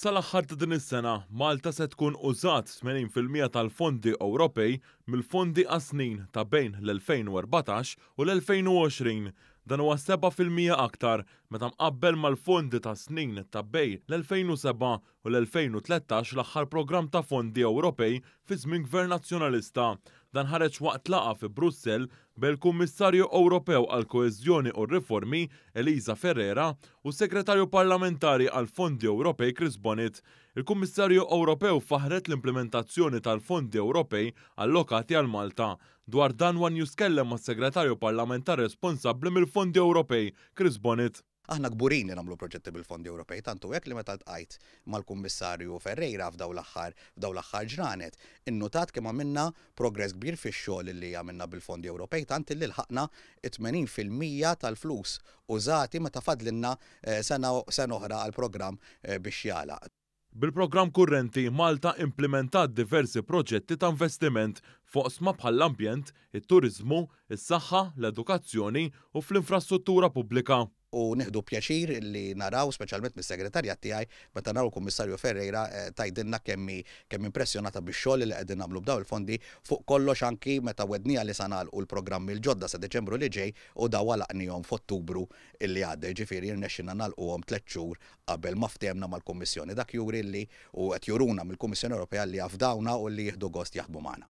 Sal-aħħar ta' din is-sena, Malta se tkun użat 80% tal-fondi Ewropej mill-fondi għas-snin ta' bejn l-2014 u l-2020. Dan huwa 7% aktar meta mqabbel mal-fondi ta' snin ta' bejn l-2007 u l-2013 l-aħħar programm ta' fondi Ewropej fi żmien Gvern Nazzjonalista. Dan ħareġ waqt laqgħa fi Brussell bel-Kummissarju Ewropew għal Koeżjoni u r-Riformi Elisa Ferreira u Segretarju Parlamentari għal Fondi Ewropej Chris Bonet. Il-Kummissarju Ewropew faħret l-implementazzjoni tal-Fondi Ewropej allokati għal Malta. Dwar dan One News kellem mas-Segretarju Parlamentari responsabbli mill-Fondi Ewropej Chris Bonet. Aħna gburin li nagħmlu proġetti bil-fondi Ewropej, tantu hekk li meta tqajt mal-Kummissarju Ferreira f'daw l-aħħar ġranet, innotat kemm għamilna progress kbir fix-xogħol li għamilna bil-fondi Ewropej, tant li lħaqna 80% tal-flus użati meta fadlilna sena oħra għall-programm biex jagħlaq. Bil-programm kurrenti Malta implementat diversi proġetti ta' investiment foqsma bħall-ambjent, it-turiżmu, is-saħħa, l-edukazzjoni u fl-infrastruttura pubblika. U nieħdu pjaċir li naraw, speċjalment mis-segretarjat tiegħi, meta naraw il-Kummissarju Ferreira tgħidilna kemm impressjonata bix-xogħol li qegħdin nagħmlu b'daw il-fondi fuq kollox anki meta wednija li se nagħlqu l-programmi l-ġodda sa Deċembru li ġej u daw għalaqnihom f'Ottubru illi għaddej, ġifieri rnexxinna nagħlquhom 3 xhur qabel ma ftehemna mal-Kummissjoni. Dak juri li u qed juruna mill-Kummissjoni Ewropea li jafdawna u li jieħdu gost jaħdmu magħna.